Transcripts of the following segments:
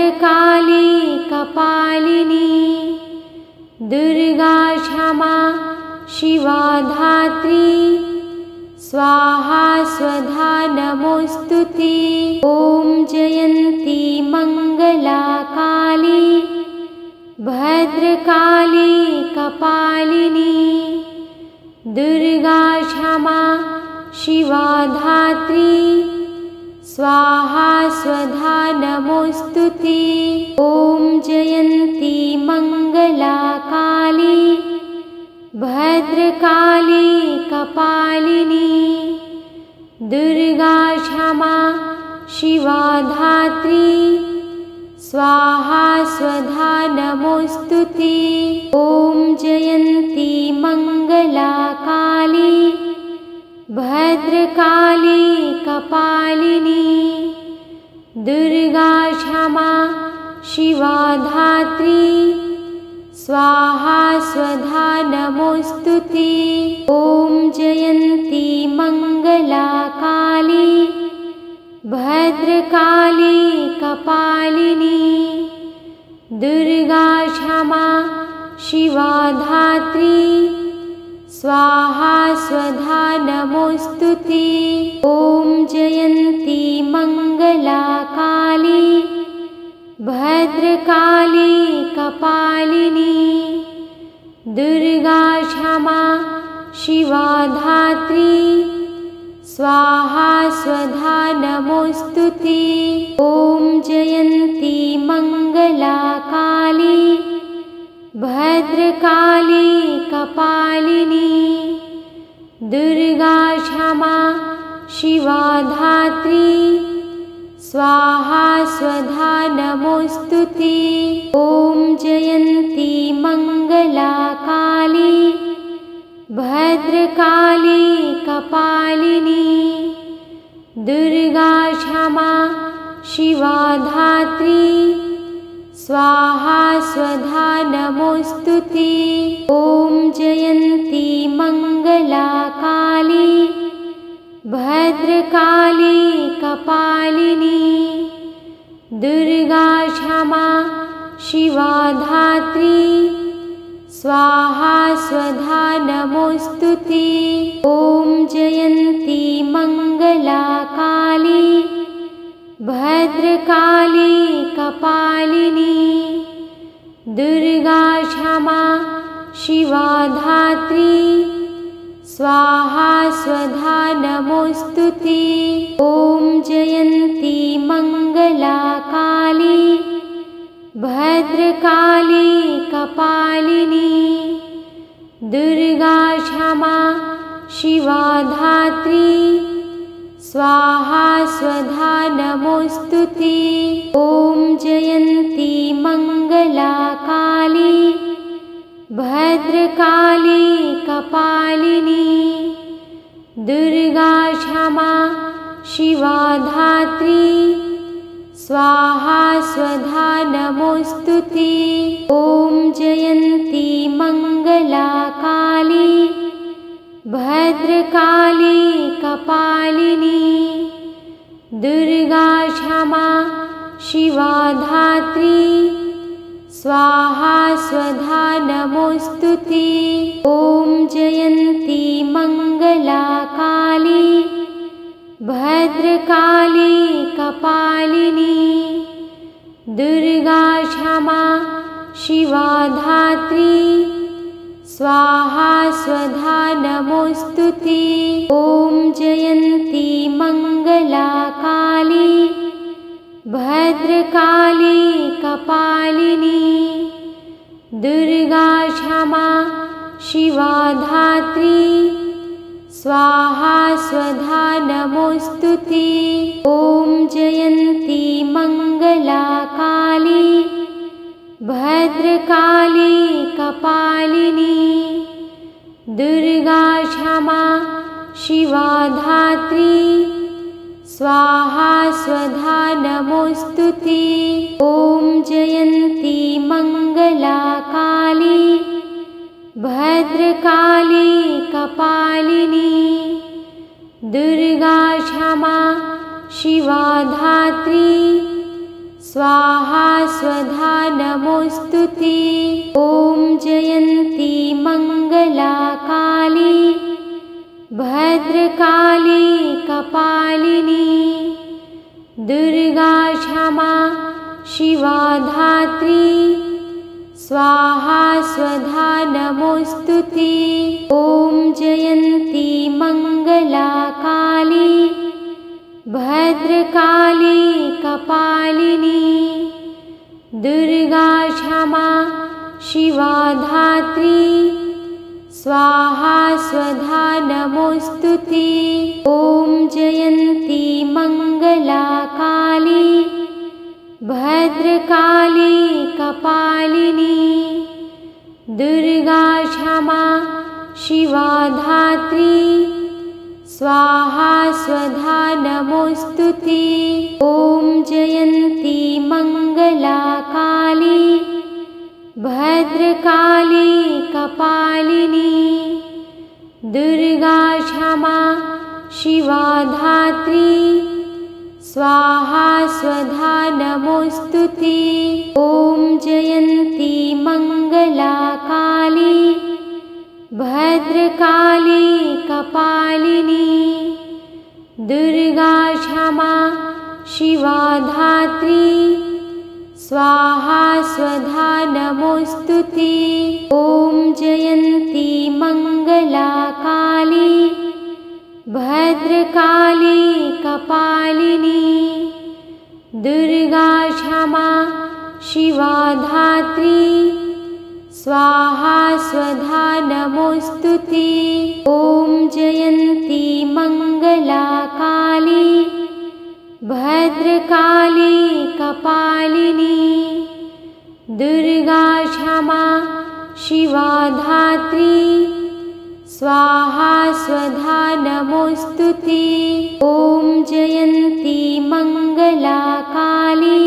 भद्रकाली कपालिनी दुर्गा क्षमा शिवा धात्री स्वाहा स्वधा नमोस्तुते। ॐ जयन्ती मंगला काली भद्रकाली कपालिनी दुर्गा क्षमा शिवा धात्री स्वाहा स्वधा नमोस्तुते। ॐ जयन्ती मंगला काली भद्रकाली कपालिनी दुर्गा क्षमा शिवा धात्री स्वाहा स्वधा नमोस्तुते। ॐ जयन्ती मंगला काली भद्रकाली कपालिनी दुर्गा क्षमा शिवा धात्री स्वाहा स्वधा नमोस्तुते। ॐ जयन्ती मंगला काली भद्रकाली कपालिनी दुर्गा क्षमा शिवा धात्री स्वाहा स्वधा नमोस्तुते। ॐ जयन्ती मंगला काली भद्रकाली कपालिनी दुर्गा क्षमा शिवा धात्री स्वाहा स्वधा नमोस्तुते। ॐ जयन्ती मंगला काली भद्रकाली कपालिनी दुर्गा क्षमा शिवा धात्री स्वाहा स्वधा नमोस्तुते। ॐ जयन्ती मंगला काली भद्रकाली कपालिनी दुर्गा क्षमा शिवा धात्री स्वाहा स्वधा नमोस्तुते। ॐ जयन्ती मंगला काली भद्रकाली कपालिनी दुर्गा क्षमा शिवा धात्री स्वाहा स्वधा नमोस्तुते। ॐ जयन्ती मंगला काली भद्रकाली कपालिनी दुर्गा क्षमा शिवा धात्री स्वाहा स्वधा नमोस्तुते। ॐ जयन्ती मंगला काली भद्रकाली कपालिनी दुर्गा क्षमा शिवा धात्री स्वाहा स्वधा नमोस्तुते। ॐ जयन्ती मंगला काली भद्रकाली कपालिनी दुर्गा क्षमा शिवा धात्री स्वाहा स्वधा नमोस्तुते। ॐ जयन्ती मंगला काली भद्रकाली कपालिनी दुर्गा क्षमा शिवा धात्री स्वाहा स्वधा नमोस्तुते। ॐ जयन्ती मंगला काली भद्रकाली कपालिनी दुर्गा क्षमा शिवा धात्री स्वाहा स्वधा नमोस्तुते। ॐ जयन्ती मंगला काली भद्रकाली कपालिनी दुर्गा क्षमा शिवा धात्री स्वाहा स्वधा नमोस्तुते। ॐ जयन्ती मंगला काली भद्रकाली कपालिनी दुर्गा क्षमा शिवा धात्री स्वाहा स्वधा नमोस्तुते। ॐ जयन्ती मंगला काली भद्रकाली कपालिनी दुर्गा क्षमा शिवा धात्री स्वाहा स्वधा नमोस्तुते। ॐ जयन्ती मङ्गला काली भद्रकाली कपालिनी दुर्गा क्षमा शिवा धात्री स्वाहा स्वधा नमोस्तुते। ॐ जयन्ती मङ्गला काली भद्रकाली कपालिनी दुर्गा क्षमा शिवा धात्री स्वाहा स्वधा नमोस्तुते। ॐ जयन्ती मङ्गला काली भद्रकाली कपालिनी दुर्गा क्षमा शिवा धात्री स्वाहा स्वधा नमोस्तुते। ॐ जयन्ती मङ्गला काली भद्रकाली कपालिनी दुर्गा क्षमा शिवा धात्री स्वाहा स्वधा नमोस्तुते। ॐ जयन्ती मङ्गला काली भद्रकाली कपालिनी दुर्गा क्षमा शिवा धात्री स्वाहा स्वधा नमोस्तुते। ॐ जयन्ती मङ्गला काली भद्रकाली कपालिनी दुर्गा क्षमा शिवा धात्री स्वाहा स्वधा नमोस्तुते। ॐ जयन्ती मङ्गला काली भद्रकाली कपालिनी दुर्गा क्षमा शिवा धात्री स्वाहा स्वधा नमोस्तुते। ॐ जयन्ती मङ्गला काली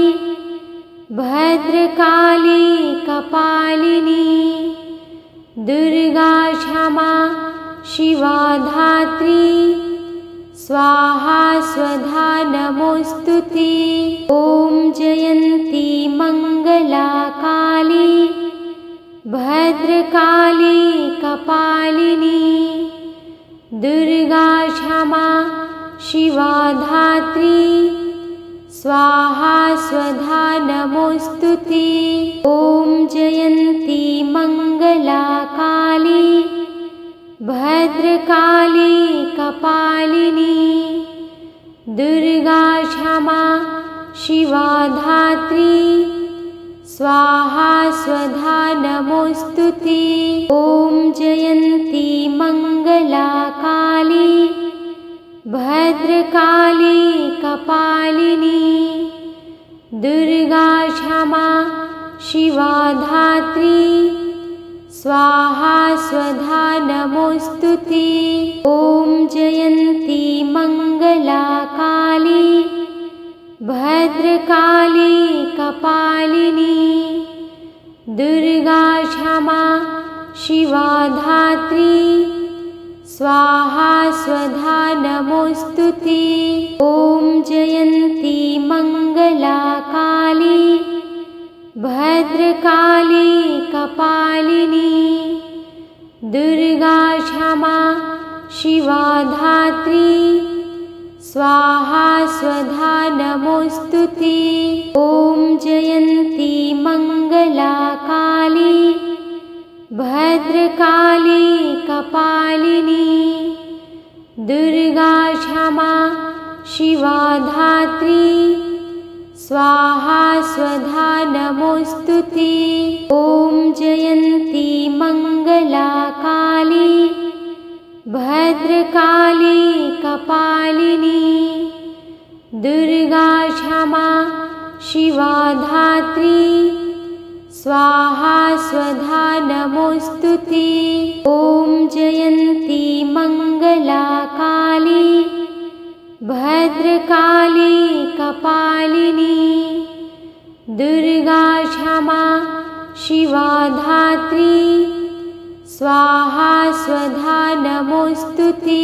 भद्रकाली कपालिनी दुर्गा क्षमा शिवा धात्री स्वाहा स्वधा नमोस्तुते। ॐ जयन्ती मङ्गला काली भद्रकाली कपालिनी दुर्गा क्षमा शिवा धात्री स्वाहा स्वधा नमोस्तुते। ॐ जयन्ती मङ्गला काली भद्रकाली कपालिनी दुर्गा क्षमा शिवा धात्री स्वाहा स्वधा नमोस्तुते। ॐ जयन्ती मङ्गला काली भद्रकाली कपालिनी दुर्गा क्षमा शिवा धात्री स्वाहा स्वधा नमोस्तुते। ॐ जयन्ती मङ्गला काली भद्रकाली कपालिनी दुर्गा क्षमा शिवा धात्री स्वाहा स्वधा नमोस्तुते। ॐ जयन्ती मङ्गला काली भद्रकाली कपालिनी दुर्गा क्षमा शिवा धात्री स्वाहा स्वधा नमोस्तुते। ॐ जयन्ती मङ्गला काली भद्रकाली कपालिनी दुर्गा क्षमा शिवा धात्री स्वाहा स्वधा नमोस्तुते। ॐ जयन्ती मङ्गला काली भद्रकाली कपालिनी दुर्गा क्षमा शिवा धात्री स्वाहा स्वधा नमोस्तुते। ॐ जयन्ती मङ्गला काली भद्रकाली कपालिनी दुर्गा क्षमा शिवा धात्री स्वाहा स्वधा नमोस्तुते।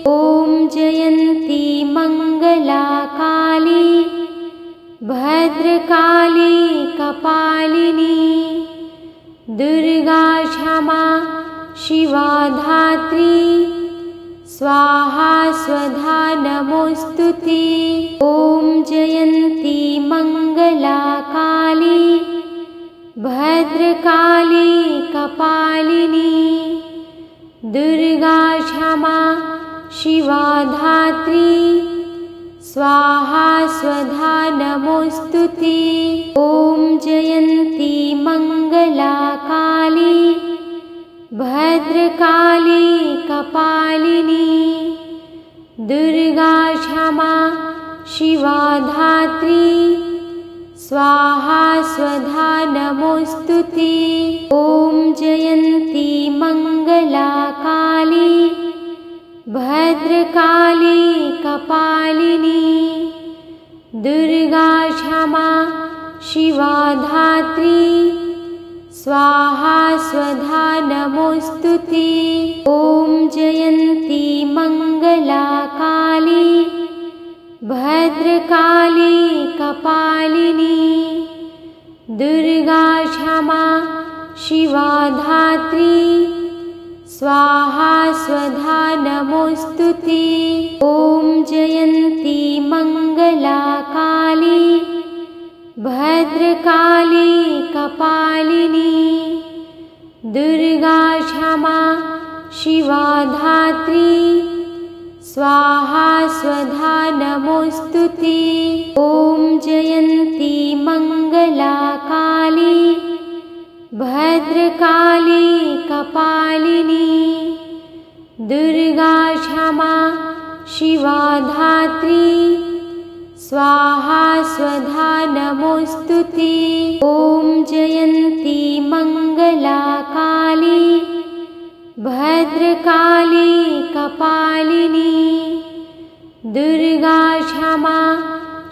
ॐ जयन्ती मङ्गला काली भद्रकाली कपालिनी दुर्गा क्षमा शिवा धात्री स्वाहा स्वधा नमोस्तुते। ॐ जयन्ती मंगला काली भद्रकाली कपालिनी दुर्गा क्षमा शिवा धात्री स्वाहा स्वधा नमोस्तुते। ॐ जयन्ती मंगला काली भद्रकाली कपालिनी दुर्गा क्षमा शिवा धात्री स्वाहा स्वधा नमोस्तुते। ॐ जयन्ती मंगला काली भद्रकाली कपालिनी दुर्गा क्षमा शिवा धात्री स्वाहा स्वधा नमोस्तुते। ॐ जयन्ती मंगला काली भद्रकाली कपालिनी दुर्गा क्षमा शिवा धात्री स्वाहा स्वधा नमोस्तुते। ॐ जयन्ती मंगला काली भद्रकाली कपालिनी दुर्गा क्षमा शिवा धात्री स्वाहा स्वधा नमोस्तुते। ॐ जयन्ती मंगला काली भद्रकाली कपालिनी दुर्गा क्षमा शिवा धात्री स्वाहा स्वधा नमोस्तुते। ॐ जयन्ती मंगला काली भद्रकाली कपालिनी दुर्गा क्षमा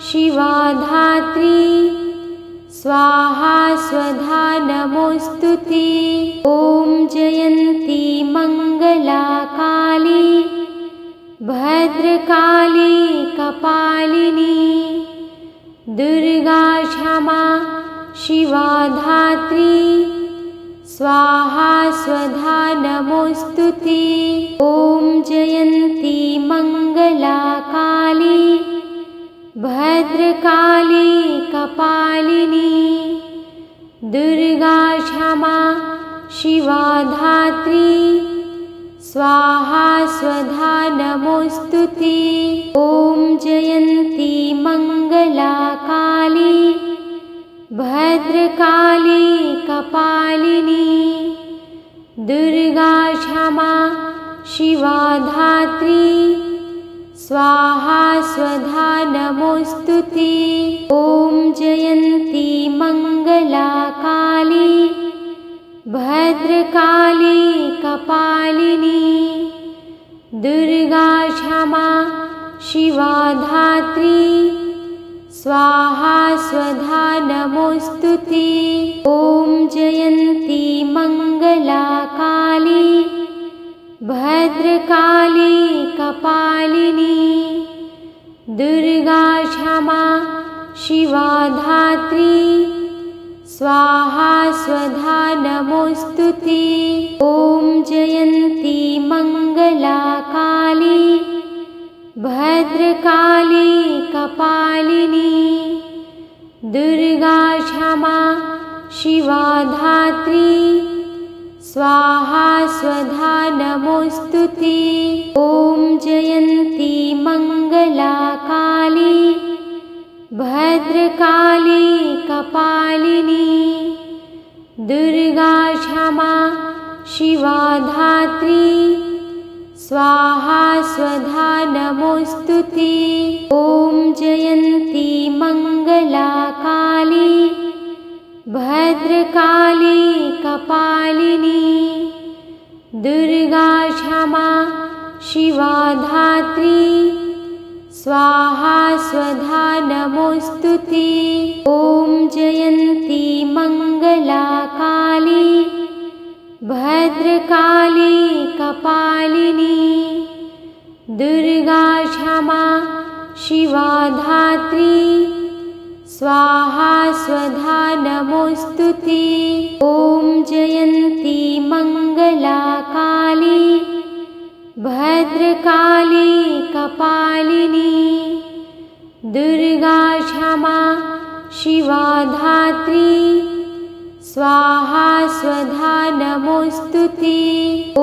शिवा धात्री स्वाहा स्वधा नमोस्तुते। ॐ जयन्ती मंगला काली भद्रकाली कपालिनी दुर्गा क्षमा शिवा धात्री स्वाहा स्वधा नमोस्तुते। ॐ जयन्ती मंगला काली भद्रकाली कपालिनी दुर्गा क्षमा शिवा धात्री स्वाहा स्वधा नमोस्तुते। ॐ जयन्ती मंगला काली भद्रकाली कपालिनी दुर्गा क्षमा शिवा धात्री स्वाहा स्वधा नमोस्तुते। ॐ जयन्ती मंगला काली भद्रकाली कपालिनी दुर्गा क्षमा शिवा धात्री स्वाहा स्वधा नमोस्तुते। ॐ जयन्ती मंगला काली भद्रकाली कपालिनी दुर्गा क्षमा शिवा धात्री स्वाहा स्वधा नमोस्तुते। ॐ जयन्ती मंगला काली भद्रकाली कपालिनी दुर्गा क्षमा शिवा धात्री स्वाहा स्वधा नमोस्तुते। ॐ जयन्ती मंगला काली भद्रकाली कपालिनी दुर्गा क्षमा शिवा धात्री स्वाहा स्वधा नमोस्तुते। ॐ जयन्ती मंगला काली भद्रकाली कपालिनी दुर्गा क्षमा शिवा धात्री स्वाहा स्वधा नमोस्तुते। ॐ जयन्ती मंगला काली भद्रकाली कपालिनी दुर्गा क्षमा शिवा धात्री स्वाहा स्वधा नमोस्तुते। ॐ जयन्ती मङ्गला काली भद्रकाली कपालिनी दुर्गा क्षमा शिवा धात्री स्वाहा स्वधा नमोस्तुते।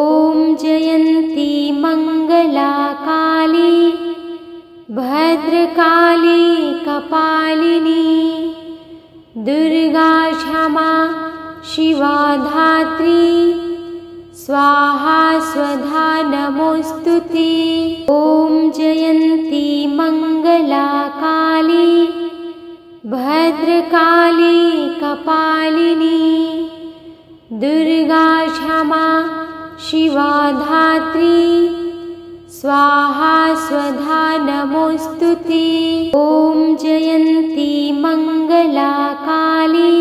ॐ जयन्ती मङ्गला काली भद्रकाली कपालिनी दुर्गा क्षमा शिवा धात्री स्वाहा स्वधा नमोस्तुते। ॐ जयन्ती मङ्गला काली भद्रकाली कपालिनी दुर्गा क्षमा शिवा धात्री स्वाहा स्वधा नमोस्तुते। ॐ जयन्ती मङ्गला काली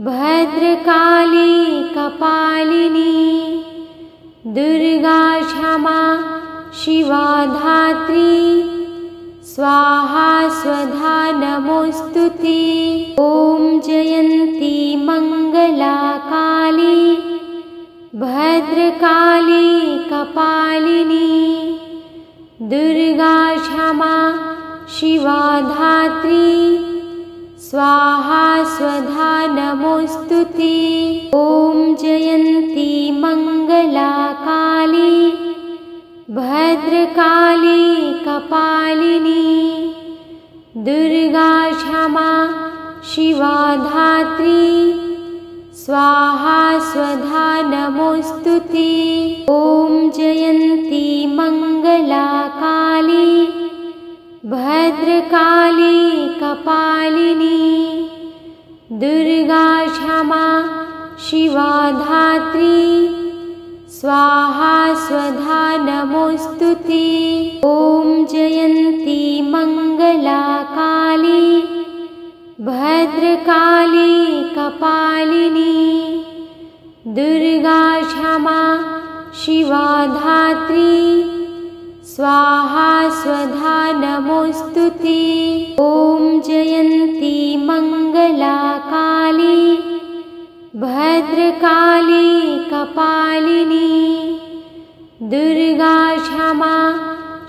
भद्रकाली कपालिनी दुर्गा क्षमा शिवा धात्री स्वाहा स्वधा नमोस्तुते। ॐ जयन्ती मङ्गला काली भद्रकाली कपालिनी दुर्गा क्षमा शिवा धात्री स्वाहा स्वधा नमोस्तुते। ॐ जयन्ती मङ्गला काली भद्रकाली कपालिनी दुर्गा क्षमा शिवा धात्री स्वाहा स्वधा नमोस्तुते। ॐ जयन्ती मङ्गला काली भद्रकाली कपालिनी दुर्गा क्षमा शिवा धात्री स्वाहा स्वधा नमोस्तुते। ॐ जयन्ती मङ्गला काली भद्रकाली कपालिनी दुर्गा क्षमा शिवा धात्री स्वाहा स्वधा नमोस्तुते। ॐ जयन्ती मङ्गला काली भद्रकाली कपालिनी दुर्गा क्षमा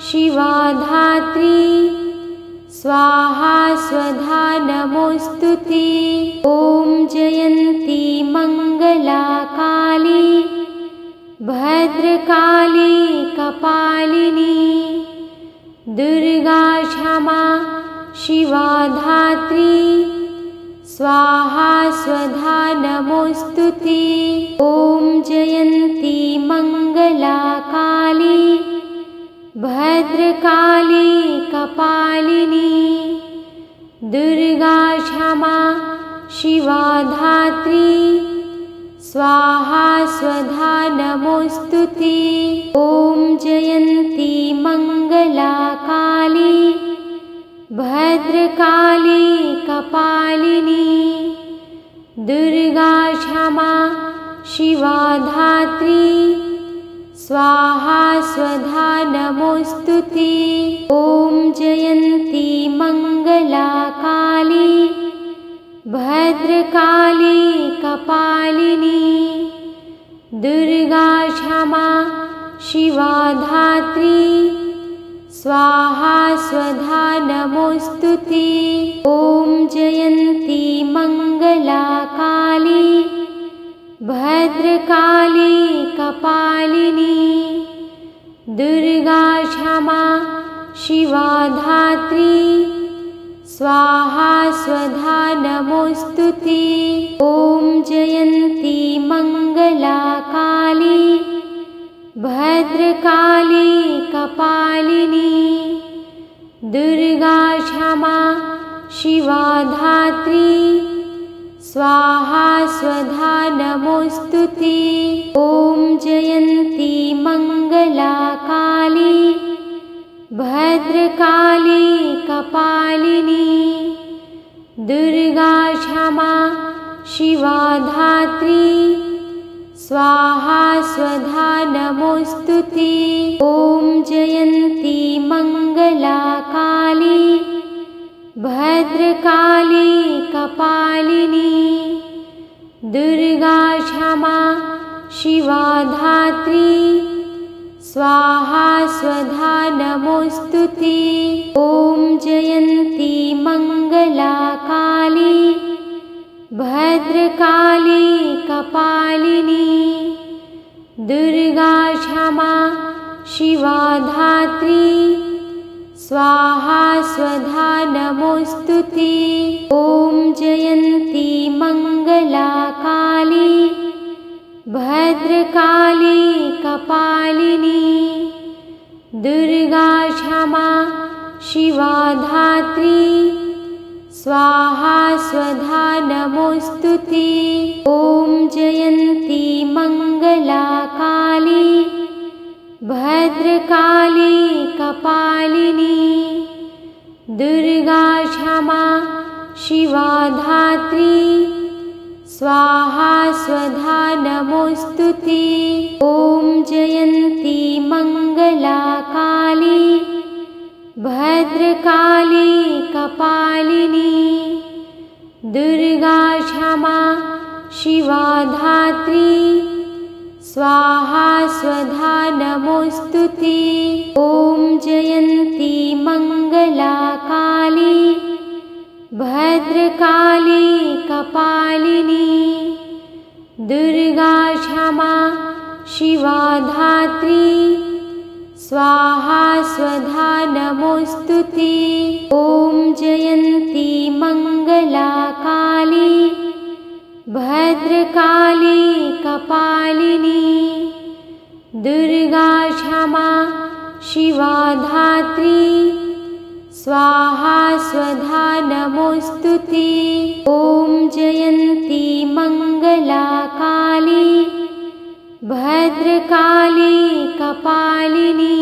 शिवा धात्री स्वाहा स्वधा नमोस्तुते। ॐ जयन्ती मङ्गला काली भद्रकाली कपालिनी दुर्गा क्षमा शिवा धात्री स्वाहा स्वधा नमोस्तुते। ॐ जयन्ती मङ्गला काली भद्रकाली कपालिनी दुर्गा क्षमा शिवा धात्री स्वाहा स्वधा नमोस्तुते। ॐ जयन्ती मङ्गला काली भद्रकाली कपालिनी दुर्गा क्षमा शिवा धात्री स्वाहा स्वधा नमोस्तुते। ॐ जयन्ती मङ्गला काली भद्रकाली कपालिनी दुर्गा क्षमा शिवा धात्री स्वाहा स्वधा नमोस्तुते। ॐ जयन्ती मङ्गला काली भद्रकाली कपालिनी दुर्गा क्षमा शिवा धात्री स्वाहा स्वधा नमोस्तुते। ॐ जयन्ती मङ्गला काली भद्रकाली कपालिनी दुर्गा क्षमा शिवा धात्री स्वाहा स्वधा नमोस्तुते। ॐ जयन्ती मङ्गला काली भद्रकाली कपालिनी दुर्गा क्षमा शिवा धात्री स्वाहा स्वधा नमोस्तुते। ॐ जयन्ती मङ्गला काली भद्रकाली कपालिनी दुर्गा क्षमा शिवा धात्री स्वाहा स्वधा नमोस्तुते। ॐ जयन्ती मंगला काली भद्रकाली कपालिनी दुर्गा क्षमा शिवा धात्री स्वाहा स्वधा नमोस्तुते। ॐ जयन्ती मंगला काली भद्रकाली कपालिनी दुर्गा क्षमा शिवा धात्री स्वाहा स्वधा नमोस्तुते। ॐ जयन्ती मंगला काली भद्रकाली कपालिनी दुर्गा क्षमा शिवा धात्री स्वाहा स्वधा नमोस्तुते। ॐ जयन्ती मंगला काली भद्रकाली कपालिनी दुर्गा क्षमा शिवा धात्री स्वाहा स्वधा नमोस्तुते। ॐ जयन्ती मंगला काली भद्रकाली कपालिनी दुर्गा क्षमा शिवा धात्री स्वाहा स्वधा नमोस्तुते। ॐ जयन्ती मंगला काली भद्रकाली कपालिनी दुर्गा क्षमा शिवा धात्री स्वाहा स्वधा नमोस्तुते। ॐ जयन्ती मंगला काली भद्रकाली कपालिनी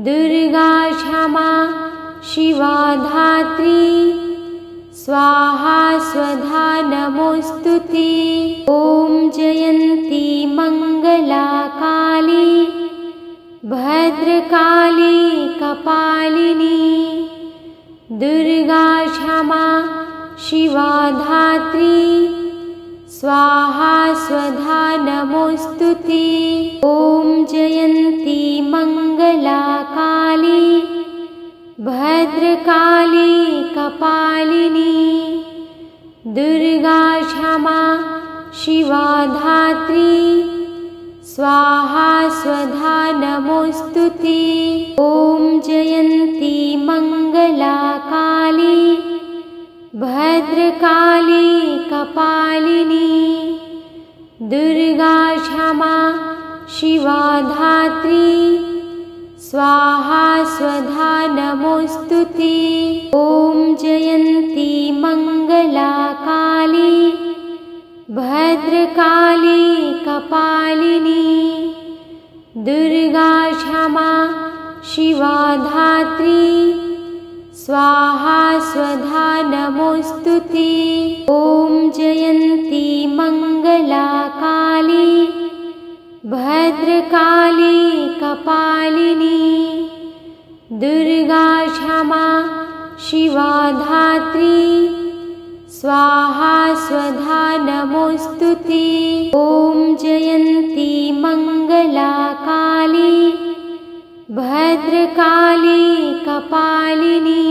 दुर्गा क्षमा शिवा धात्री स्वाहा स्वधा नमोस्तुते। ॐ जयन्ती मंगला काली भद्रकाली कपालिनी दुर्गा क्षमा शिवा धात्री स्वाहा स्वधा नमोस्तुते। ॐ जयन्ती मंगला काली भद्रकाली कपालिनी दुर्गा क्षमा शिवा धात्री स्वाहा स्वधा नमोस्तुते। ॐ जयन्ती मंगला काली भद्रकाली कपालिनी दुर्गा क्षमा शिवा धात्री स्वाहा स्वधा नमोस्तुते। ॐ जयन्ती मंगला काली भद्रकाली कपालिनी दुर्गा क्षमा शिवा धात्री स्वाहा स्वधा नमोस्तुते। ॐ जयन्ती मंगला काली भद्रकाली कपालिनी दुर्गा क्षमा शिवा धात्री स्वाहा स्वधा नमोस्तुते। ॐ जयन्ती मंगला काली भद्रकाली कपालिनी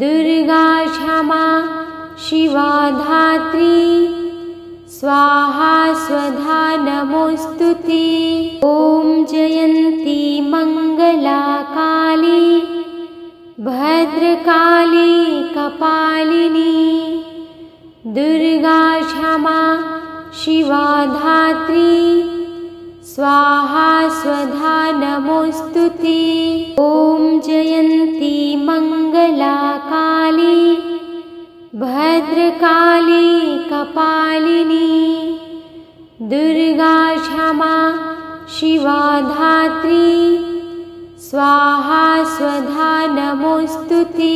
दुर्गा क्षमा शिवा धात्री स्वाहा स्वधा नमोस्तुते। ॐ जयन्ती मंगला काली भद्रकाली कपालिनी दुर्गा क्षमा शिवा धात्री स्वाहा स्वधा नमोस्तुते। ॐ जयन्ती मंगला काली भद्रकाली कपालिनी दुर्गा क्षमा शिवा धात्री स्वाहा स्वधा नमोस्तुते।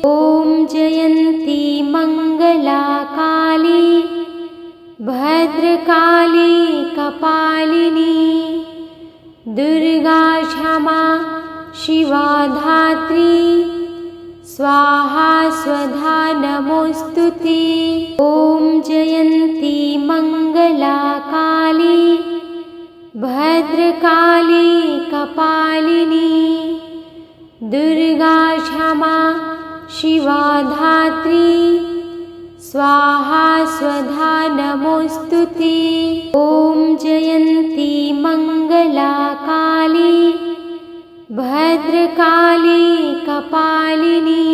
ॐ जयन्ती मंगला काली भद्रकाली कपालिनी दुर्गा क्षमा शिवा धात्री स्वाहा स्वधा नमोस्तुते। ॐ जयन्ती मङ्गला काली भद्रकाली कपालिनी दुर्गा क्षमा शिवा धात्री स्वाहा स्वधा नमोस्तुते। ॐ जयन्ती मङ्गला काली भद्रकाली कपालिनी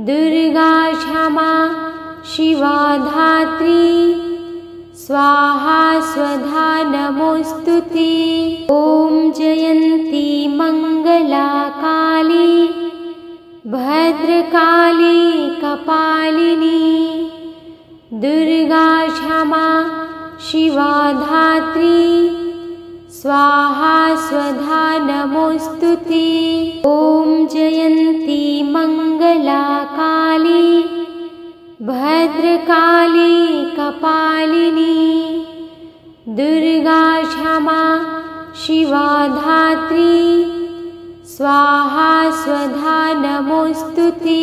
दुर्गा क्षमा शिवा धात्री स्वाहा स्वधा नमोस्तुते। ॐ जयन्ती मङ्गला काली भद्रकाली कपालिनी दुर्गा क्षमा शिवा धात्री स्वाहा स्वधा नमोस्तुते। ॐ जयन्ती मङ्गला काली भद्रकाली कपालिनी दुर्गा क्षमा शिवा धात्री स्वाहा स्वधा नमोस्तुते।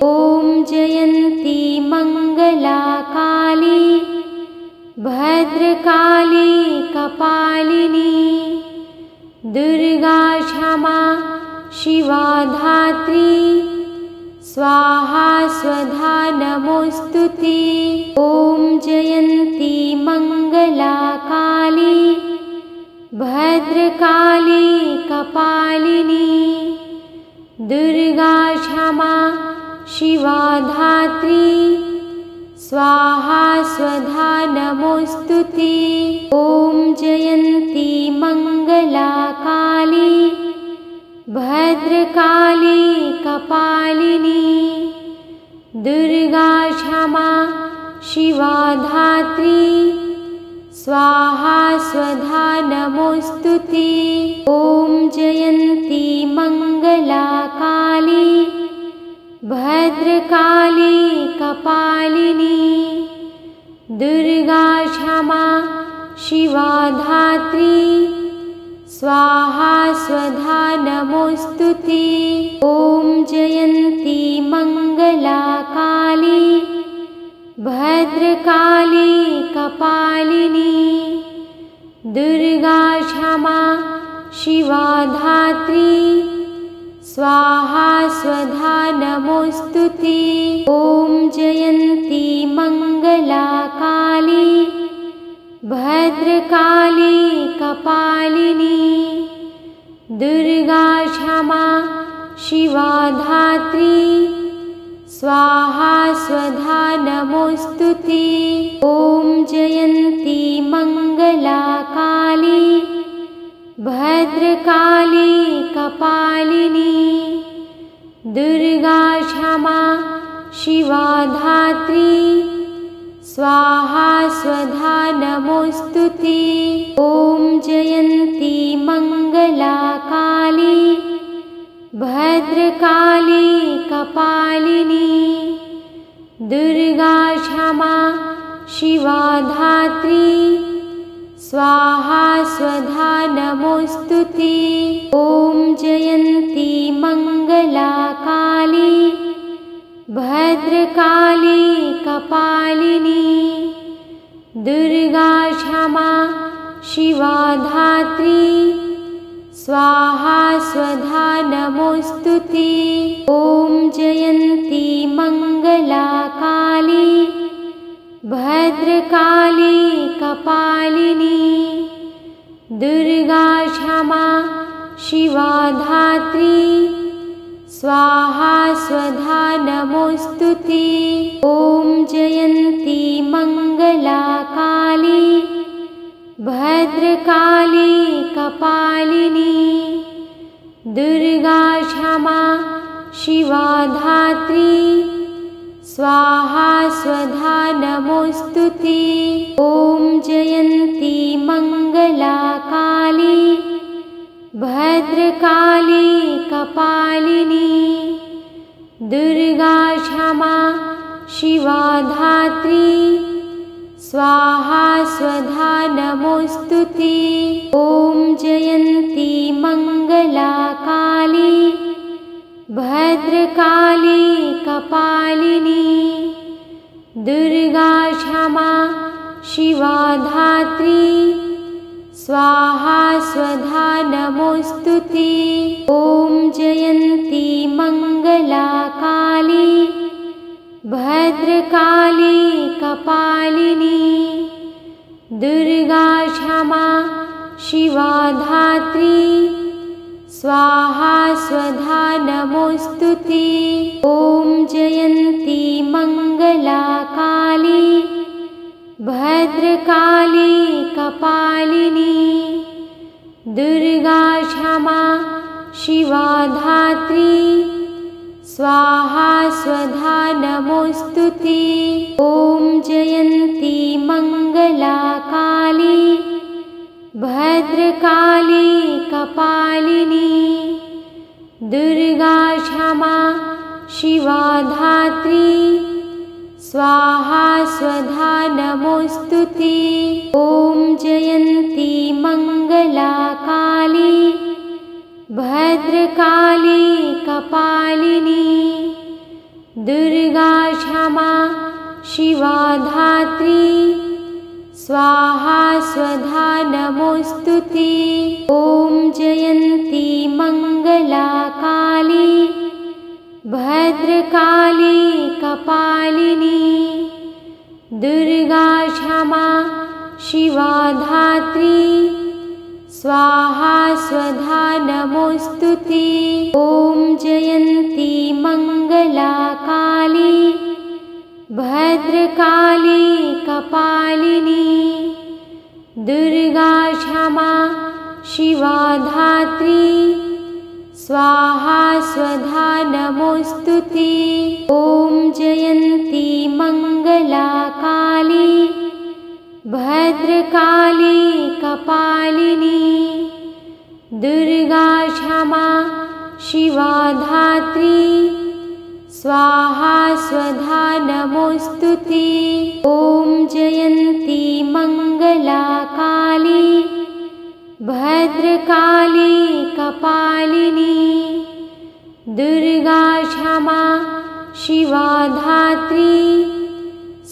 ॐ जयन्ती मङ्गला काली भद्रकाली कपालिनी दुर्गा क्षमा शिवा धात्री स्वाहा स्वधा नमोस्तुते। ॐ जयन्ती मङ्गला काली भद्रकाली कपालिनी दुर्गा क्षमा शिवा धात्री स्वाहा स्वधा नमोस्तुते। ॐ जयन्ती मङ्गला काली भद्रकाली कपालिनी दुर्गा क्षमा शिवा धात्री स्वाहा स्वधा नमोस्तुते। ॐ जयन्ती मङ्गला काली भद्रकाली कपालिनी दुर्गा क्षमा शिवा धात्री स्वाहा स्वधा नमोस्तुते। ॐ जयन्ती मङ्गला काली भद्रकाली कपालिनी दुर्गा क्षमा शिवा धात्री स्वाहा स्वधा नमोस्तुते। ॐ जयन्ती मङ्गला काली भद्रकाली कपालिनी दुर्गा क्षमा शिवा धात्री स्वाहा स्वधा नमोस्तुते। ॐ जयन्ती मङ्गला काली भद्रकाली कपालिनी दुर्गा क्षमा शिवा धात्री स्वाहा स्वधा नमोस्तुते। ॐ जयन्ती मङ्गला काली भद्रकाली कपालिनी दुर्गा क्षमा शिवा धात्री स्वाहा स्वधा नमोस्तुते। ॐ जयन्ती मङ्गला काली भद्रकाली कपालिनी दुर्गा क्षमा शिवा धात्री स्वाहा स्वधा नमोस्तुते। ॐ जयन्ती मङ्गला काली भद्रकाली कपालिनी दुर्गा क्षमा शिवा धात्री स्वाहा स्वधा नमोस्तुते। ॐ जयन्ती मङ्गला काली भद्रकाली कपालिनी दुर्गा क्षमा शिवा धात्री स्वाहा स्वधा नमोस्तुते। ॐ जयन्ती मङ्गला काली भद्रकाली कपालिनी दुर्गा क्षमा शिवा धात्री स्वाहा स्वधा नमोस्तुते। ॐ जयन्ती मङ्गला काली भद्रकाली भद्रकाली कपालिनी दुर्गा क्षमा शिवा धात्री स्वाहा स्वधा नमोस्तुते। ॐ जयन्ती मंगला काली भद्रकाली कपालिनी दुर्गा क्षमा शिवा धात्री स्वाहा स्वधा नमोस्तुते। ॐ जयन्ती मंगला काली भद्रकाली कपालिनी दुर्गा क्षमा शिवा धात्री स्वाहा स्वधा नमोस्तुते। ॐ जयन्ती मंगला काली भद्रकाली कपालिनी दुर्गा क्षमा शिवा धात्री स्वाहा स्वधा नमोस्तुते। ॐ जयन्ती मंगला काली भद्रकाली कपालिनी दुर्गा क्षमा शिवा धात्री स्वाहा स्वधा नमोस्तुते। ॐ जयन्ती मंगला काली भद्रकाली कपालिनी दुर्गा क्षमा शिवा धात्री स्वाहा स्वधा नमोस्तुते। ॐ जयन्ती मंगला काली भद्रकाली कपालिनी दुर्गा क्षमा शिवा धात्री स्वाहा स्वधा नमोस्तुते। ॐ जयन्ती मंगला काली भद्रकाली कपालिनी दुर्गा क्षमा शिवा धात्री स्वाहा स्वधा नमोस्तुते। ॐ जयन्ती मंगला काली भद्रकाली कपालिनी दुर्गा क्षमा शिवा धात्री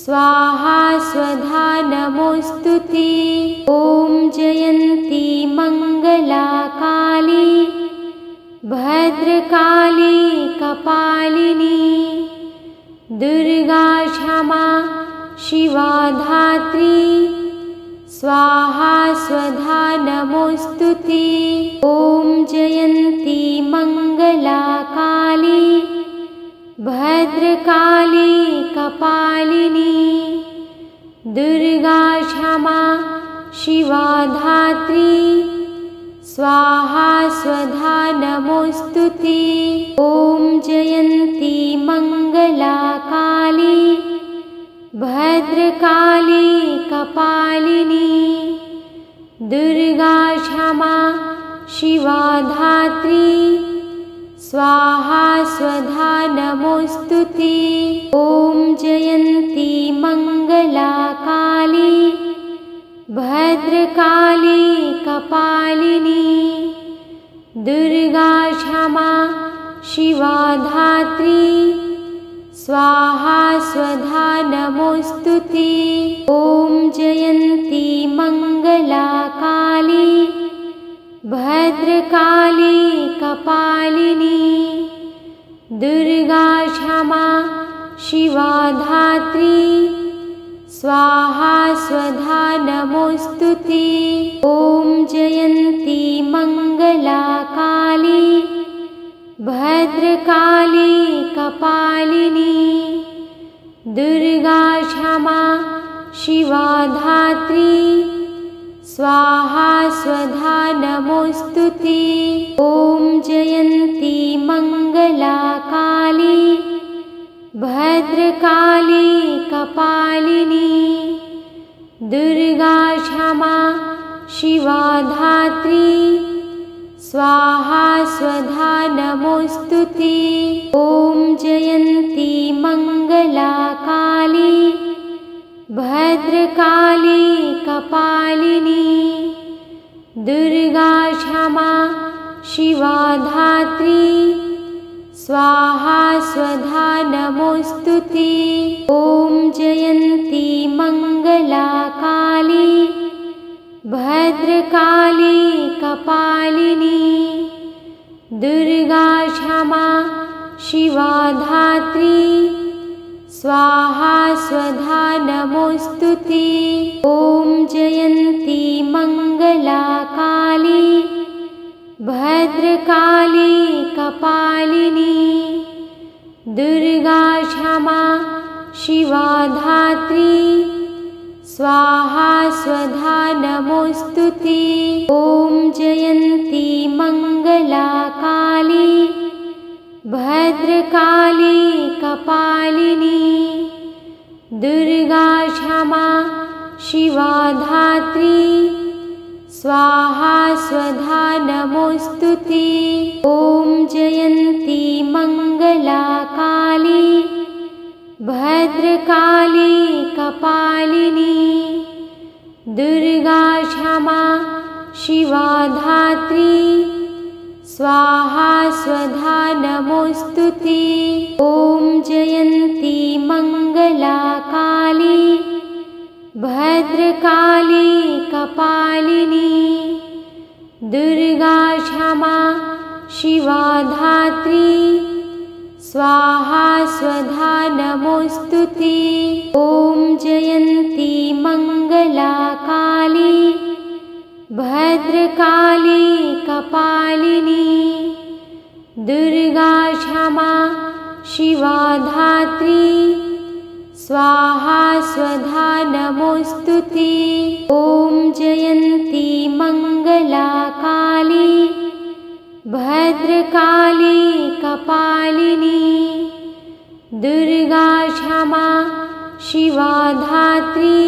स्वाहा स्वधा नमोस्तुते। ॐ जयन्ती मंगला काली भद्रकाली कपालिनी दुर्गा क्षमा शिवा धात्री स्वाहा स्वधा नमोस्तुते। ॐ जयन्ती मंगला काली भद्रकाली कपालिनी दुर्गा क्षमा शिवा धात्री स्वाहा स्वधा नमोस्तुते। ॐ जयन्ती मंगला काली भद्रकाली कपालिनी दुर्गा क्षमा शिवा धात्री स्वाहा स्वधा नमोस्तुते। ॐ जयन्ती मंगला काली भद्रकाली कपालिनी दुर्गा क्षमा शिवा धात्री स्वाहा स्वधा नमोस्तुते। ॐ जयन्ती मंगला काली भद्रकाली कपालिनी दुर्गा क्षमा शिवा धात्री स्वाहा स्वधा नमोस्तुते। ॐ जयन्ती मंगला काली भद्रकाली कपालिनी दुर्गा क्षमा शिवा धात्री स्वाहा स्वधा नमोस्तुते। ॐ जयन्ती मंगला काली भद्रकाली कपालिनी दुर्गा क्षमा शिवा धात्री स्वाहा स्वधा नमोस्तुते। ॐ जयन्ती मंगला काली भद्रकाली कपालिनी दुर्गा क्षमा शिवा धात्री स्वाहा स्वधा नमोस्तुते। ॐ जयन्ती मङ्गला काली भद्रकाली कपालिनी दुर्गा क्षमा शिवा धात्री स्वाहा स्वधा नमोस्तुते। ॐ जयन्ती मङ्गला काली भद्रकाली कपालिनी दुर्गा क्षमा शिवा धात्री स्वाहा स्वधा नमोस्तुते। ॐ जयन्ती मङ्गला काली भद्रकाली कपालिनी दुर्गा क्षमा शिवा धात्री स्वाहा स्वधा नमोस्तुते। ॐ जयन्ती मङ्गला काली भद्रकाली कपालिनी दुर्गा क्षमा शिवा धात्री स्वाहा स्वधा नमोस्तुते। ॐ जयन्ती मङ्गला काली भद्रकाली कपालिनी दुर्गा क्षमा शिवा धात्री स्वाहा स्वधा नमोस्तुते। ॐ जयन्ती मङ्गला काली भद्रकाली कपालिनी दुर्गा क्षमा शिवा धात्री स्वाहा स्वधा नमोस्तुते। ॐ जयन्ती मङ्गला काली भद्रकाली कपालिनी दुर्गा क्षमा शिवा धात्री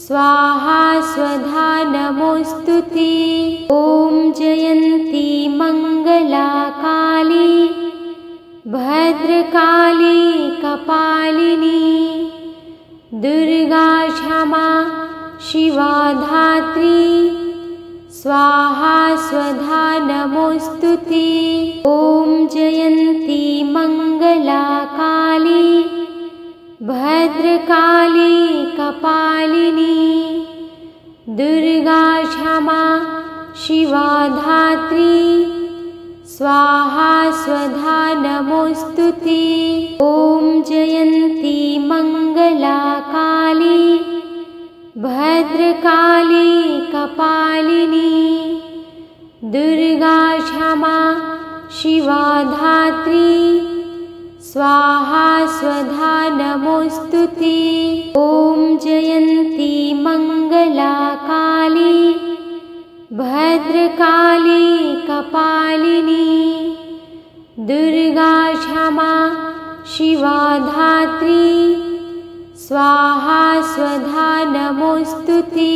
स्वाहा स्वधा नमोस्तुते। ॐ जयन्ती मङ्गला काली भद्रकाली कपालिनी दुर्गा क्षमा शिवा धात्री स्वाहा स्वधा नमोस्तुते। ॐ जयन्ती मङ्गला काली भद्रकाली कपालिनी दुर्गा क्षमा शिवा धात्री स्वाहा स्वधा नमोस्तुते। ॐ जयन्ती मङ्गला काली भद्रकाली कपालिनी दुर्गा क्षमा शिवा धात्री स्वाहा स्वधा नमोस्तुते। ॐ जयन्ती मङ्गला काली भद्रकाली कपालिनी दुर्गा क्षमा शिवा धात्री स्वाहा स्वधा नमोस्तुते।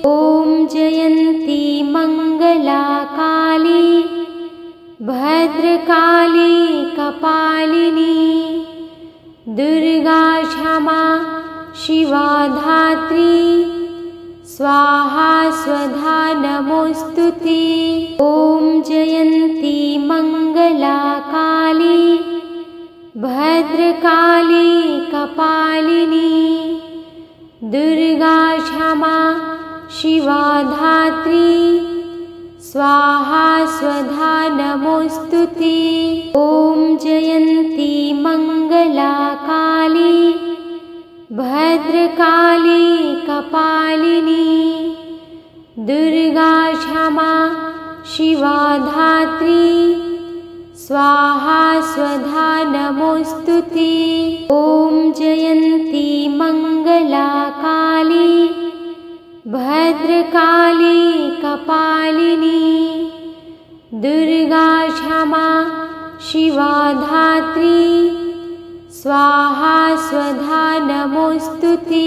ॐ जयन्ती मङ्गला काली भद्रकाली कपालिनी दुर्गा क्षमा शिवा धात्री स्वाहा स्वधा नमोस्तुते। ॐ जयन्ती मङ्गला काली भद्रकाली कपालिनी दुर्गा क्षमा शिवा धात्री स्वाहा स्वधा नमोस्तुते। ॐ जयन्ती मङ्गला काली भद्रकाली कपालिनी दुर्गा क्षमा शिवा धात्री स्वाहा स्वधा नमोस्तुते। ॐ जयन्ती मङ्गला काली भद्रकाली कपालिनी दुर्गा क्षमा शिवा धात्री स्वाहा स्वधा नमोस्तुते।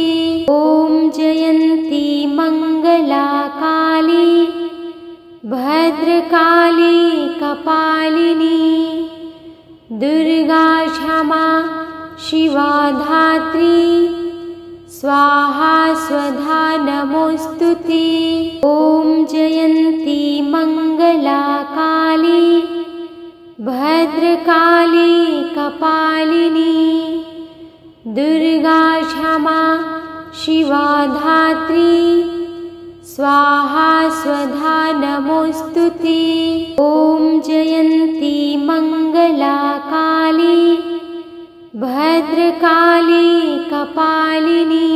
ॐ जयन्ती मङ्गला काली भद्रकाली कपालिनी दुर्गा क्षमा शिवा धात्री स्वाहा स्वधा नमोस्तुते। ॐ जयन्ती मङ्गला काली भद्रकाली कपालिनी दुर्गा क्षमा शिवा धात्री स्वाहा स्वधा नमोस्तुते। ॐ जयन्ती मंगला काली भद्रकाली कपालिनी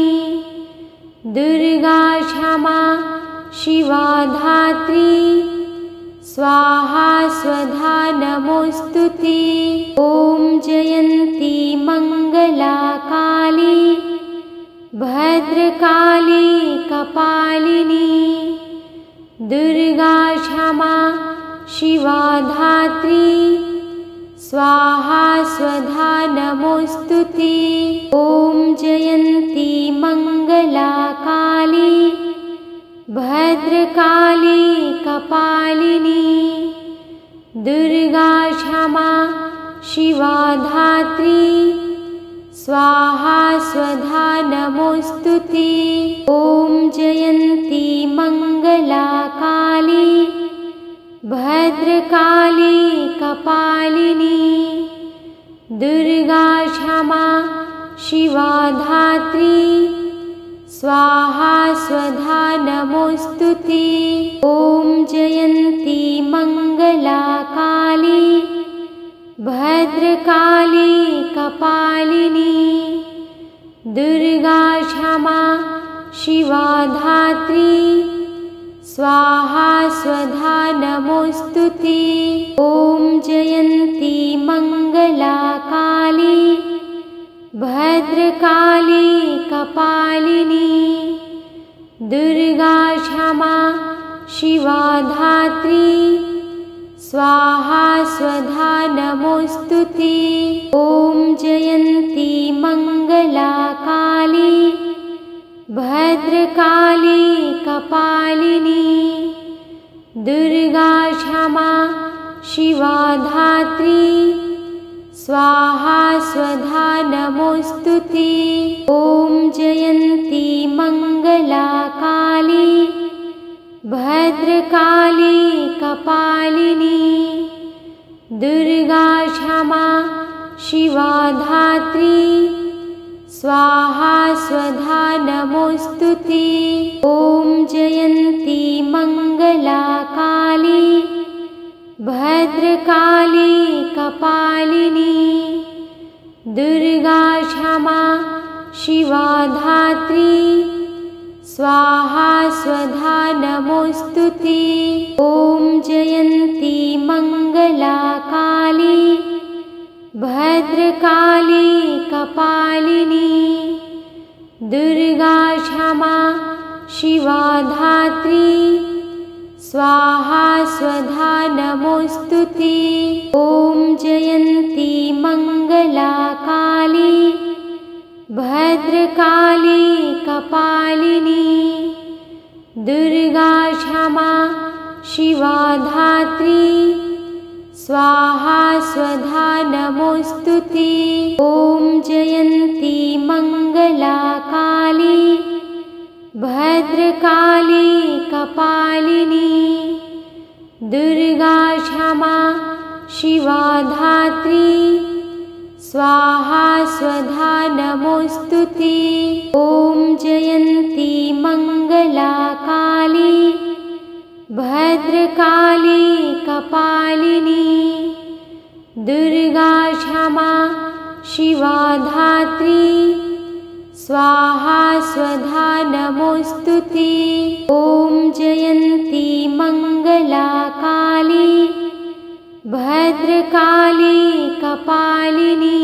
दुर्गा क्षमा शिवा धात्री स्वाहा स्वधा नमोस्तुते। ॐ जयन्ती मंगला काली भद्रकाली कपालिनी दुर्गा क्षमा शिवा धात्री स्वाहा स्वधा नमोस्तुते। ॐ जयन्ती मंगला काली भद्रकाली कपालिनी दुर्गा क्षमा शिवा धात्री स्वाहा स्वधा नमोस्तुते। ॐ जयन्ती मंगला काली भद्रकाली कपालिनी दुर्गा क्षमा शिवा धात्री स्वाहा स्वधा नमोस्तुते। ॐ जयन्ती मंगला काली भद्रकाली कपालिनी दुर्गा क्षमा शिवा धात्री स्वाहा स्वधा नमोस्तुते। ॐ जयन्ती मंगला काली भद्रकाली कपालिनी दुर्गा क्षमा शिवा धात्री स्वाहा स्वधा नमोस्तुते। ॐ जयन्ती मंगला काली भद्रकाली कपालिनी दुर्गा क्षमा शिवा धात्री स्वाहा स्वधा नमोस्तुते। ॐ जयन्ती मंगला काली भद्रकाली कपालिनी दुर्गा क्षमा शिवा धात्री स्वाहा स्वधा नमोस्तुते। ॐ जयन्ती मंगला काली भद्रकाली कपालिनी दुर्गा क्षमा शिवा धात्री स्वाहा स्वधा नमोस्तुते। ॐ जयन्ती मंगला काली भद्रकाली कपालिनी दुर्गा क्षमा शिवा धात्री स्वाहा स्वधा नमोस्तुते। ॐ जयन्ती मंगला काली भद्रकाली कपालिनी दुर्गा क्षमा शिवा धात्री स्वाहा स्वधा नमोस्तुते। ॐ जयन्ती मंगला काली भद्रकाली कपालिनी दुर्गा क्षमा शिवा धात्री स्वाहा स्वधा नमोस्तुते। ॐ जयन्ती मंगला काली भद्रकाली कपालिनी दुर्गा क्षमा शिवा धात्री स्वाहा स्वधा नमोस्तुते। ॐ जयन्ती मंगला काली भद्रकाली कपालिनी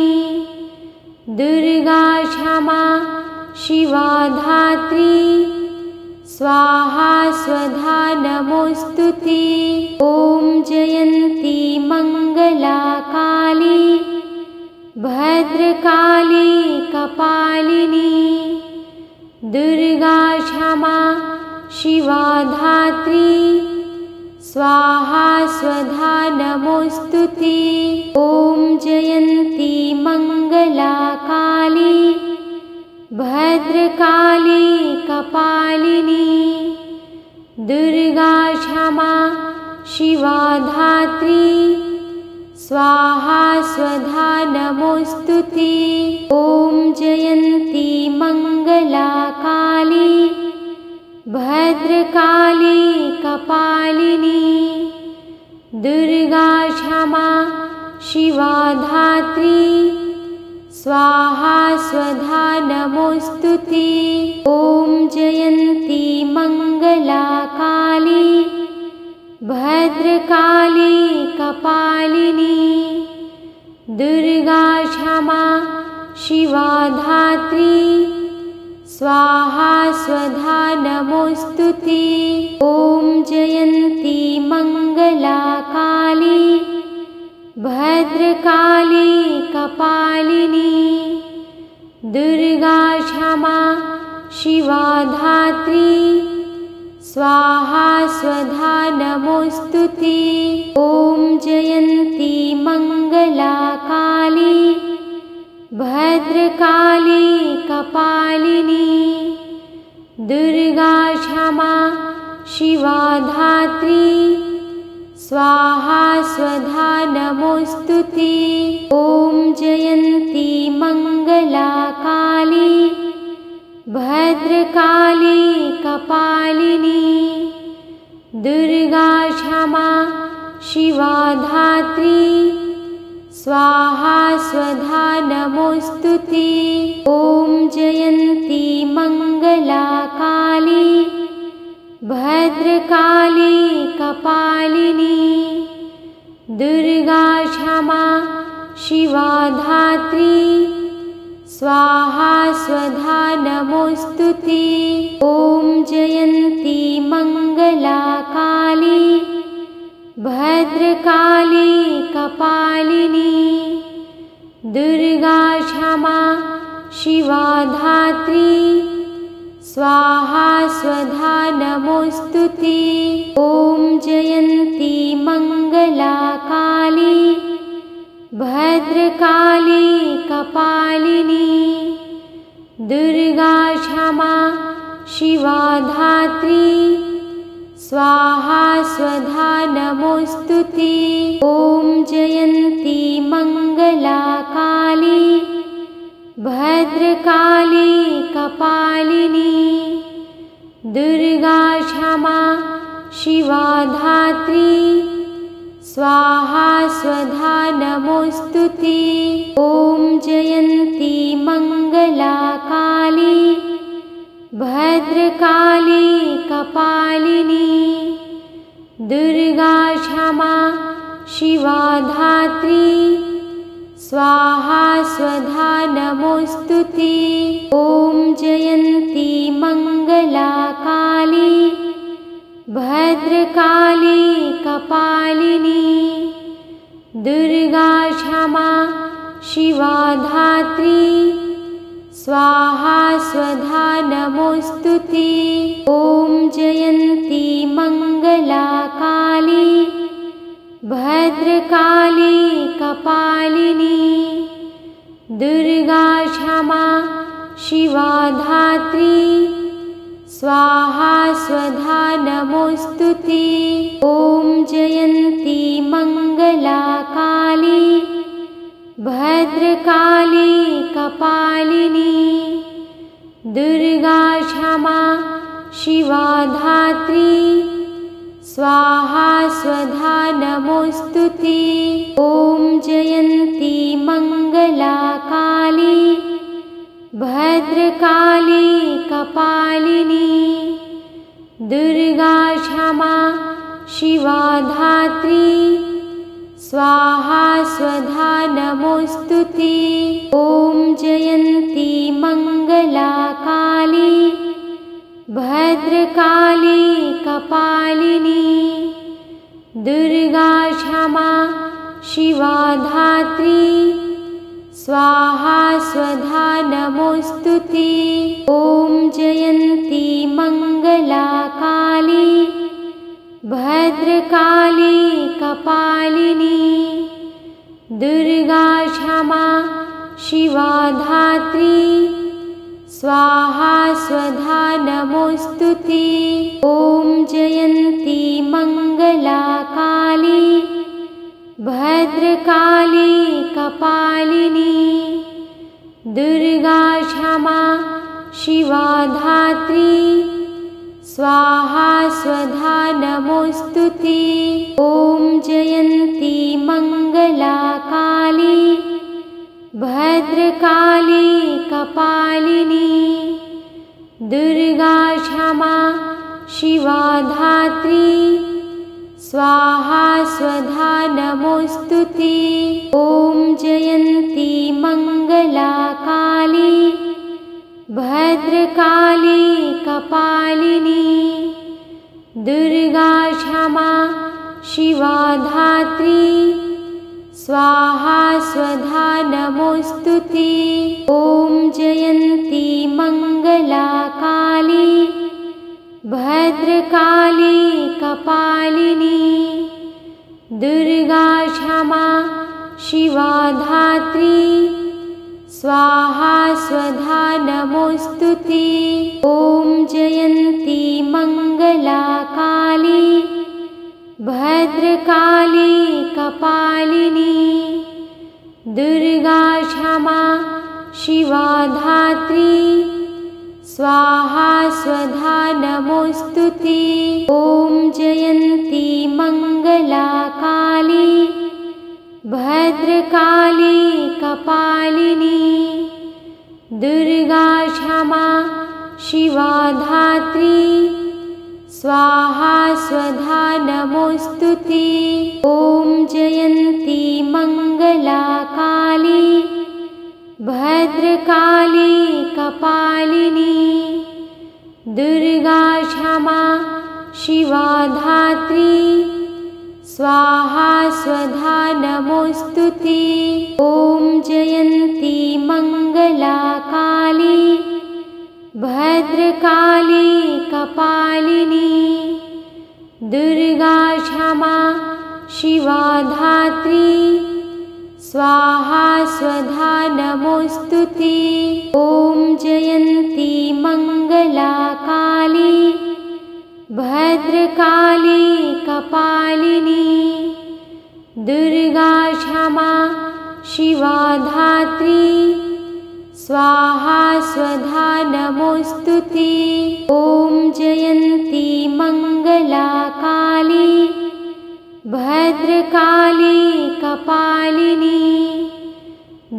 दुर्गा क्षमा शिवा धात्री स्वाहा स्वधा नमोस्तुते। ॐ जयन्ती मंगला काली भद्रकाली कपालिनी दुर्गा क्षमा शिवा धात्री स्वाहा स्वधा नमोस्तुते। ॐ जयन्ती मंगला काली भद्रकाली कपालिनी दुर्गा क्षमा शिवा धात्री स्वाहा स्वधा नमोस्तुते। ॐ जयन्ती मङ्गला काली भद्रकाली कपालिनी दुर्गा क्षमा शिवा धात्री स्वाहा स्वधा नमोस्तुते। ॐ जयन्ती मङ्गला काली भद्रकाली कपालिनी दुर्गा क्षमा शिवा धात्री स्वाहा स्वधा नमोस्तुते। ॐ जयन्ती मङ्गला काली भद्रकाली कपालिनी दुर्गा क्षमा शिवा धात्री स्वाहा स्वधा नमोस्तुते। ॐ जयन्ती मङ्गला काली भद्रकाली कपालिनी दुर्गा क्षमा शिवा धात्री स्वाहा स्वधा नमोस्तुते। ॐ जयन्ती मङ्गला काली भद्रकाली कपालिनी दुर्गा क्षमा शिवा धात्री स्वाहा स्वधा नमोस्तुते। ॐ जयन्ती मङ्गला काली भद्रकाली कपालिनी दुर्गा क्षमा शिवा धात्री स्वाहा स्वधा नमोस्तुते। ॐ जयन्ती मङ्गला काली भद्रकाली कपालिनी दुर्गा क्षमा शिवा धात्री स्वाहा स्वधा नमोस्तुते। ॐ जयन्ती मङ्गला काली भद्रकाली कपालिनी दुर्गा क्षमा शिवा धात्री स्वाहा स्वधा नमोस्तुते। ॐ जयन्ती मङ्गला काली भद्रकाली कपालिनी दुर्गा क्षमा शिवा धात्री स्वाहा स्वधा नमोस्तुते। ॐ जयन्ती मङ्गला काली भद्रकाली कपालिनी दुर्गा क्षमा शिवा धात्री स्वाहा स्वधा नमोस्तुते। ॐ जयन्ती मङ्गला काली भद्रकाली कपालिनी दुर्गा क्षमा शिवा धात्री स्वाहा स्वधा नमोस्तुते। ॐ जयन्ती मङ्गला काली भद्रकाली कपालिनी दुर्गा क्षमा शिवा धात्री स्वाहा स्वधा नमोस्तुते। ॐ जयन्ती मङ्गला काली भद्रकाली कपालिनी दुर्गा क्षमा शिवा धात्री स्वाहा स्वधा नमोस्तुते। ॐ जयन्ती मङ्गला काली भद्रकाली कपालिनी दुर्गा क्षमा शिवा धात्री स्वाहा स्वधा नमोस्तुते। ॐ जयन्ती मङ्गला काली भद्रकाली कपालिनी दुर्गा क्षमा शिवा धात्री स्वाहा स्वधा नमोस्तुते। ॐ जयन्ती मङ्गला काली भद्रकाली कपालिनी दुर्गा क्षमा शिवा धात्री स्वाहा स्वधा नमोस्तुते। ॐ जयन्ती मङ्गला काली भद्रकाली कपालिनी दुर्गा क्षमा शिवा धात्री स्वाहा स्वधा नमोस्तुते। ॐ जयन्ती मंगला काली भद्रकाली कपालिनी दुर्गा क्षमा शिवा धात्री स्वाहा स्वधा नमोस्तुते। ॐ जयन्ती मंगला काली भद्रकाली कपालिनी दुर्गा क्षमा शिवा धात्री स्वाहा स्वधा नमोस्तुते। ॐ जयन्ती मंगला काली भद्रकाली कपालिनी दुर्गा क्षमा शिवा धात्री स्वाहा स्वधा नमोस्तुते। ॐ जयन्ती मंगला काली भद्रकाली कपालिनी दुर्गा क्षमा शिवा धात्री स्वाहा स्वधा नमोस्तुते। ॐ जयन्ती मंगला काली भद्रकाली कपालिनी दुर्गा क्षमा शिवा धात्री स्वाहा स्वधा नमोस्तुते। ॐ जयन्ती मंगला काली भद्रकाली कपालिनी दुर्गा क्षमा शिवा धात्री स्वाहा स्वधा नमोस्तुते। ॐ जयन्ती मंगला काली भद्रकाली कपालिनी दुर्गा क्षमा शिवा धात्री स्वाहा स्वधा नमोस्तुते। ॐ जयन्ती मंगला काली भद्रकाली कपालिनी दुर्गा क्षमा शिवा धात्री स्वाहा स्वधा नमोस्तुते। ॐ जयन्ती मंगला काली भद्रकाली कपालिनी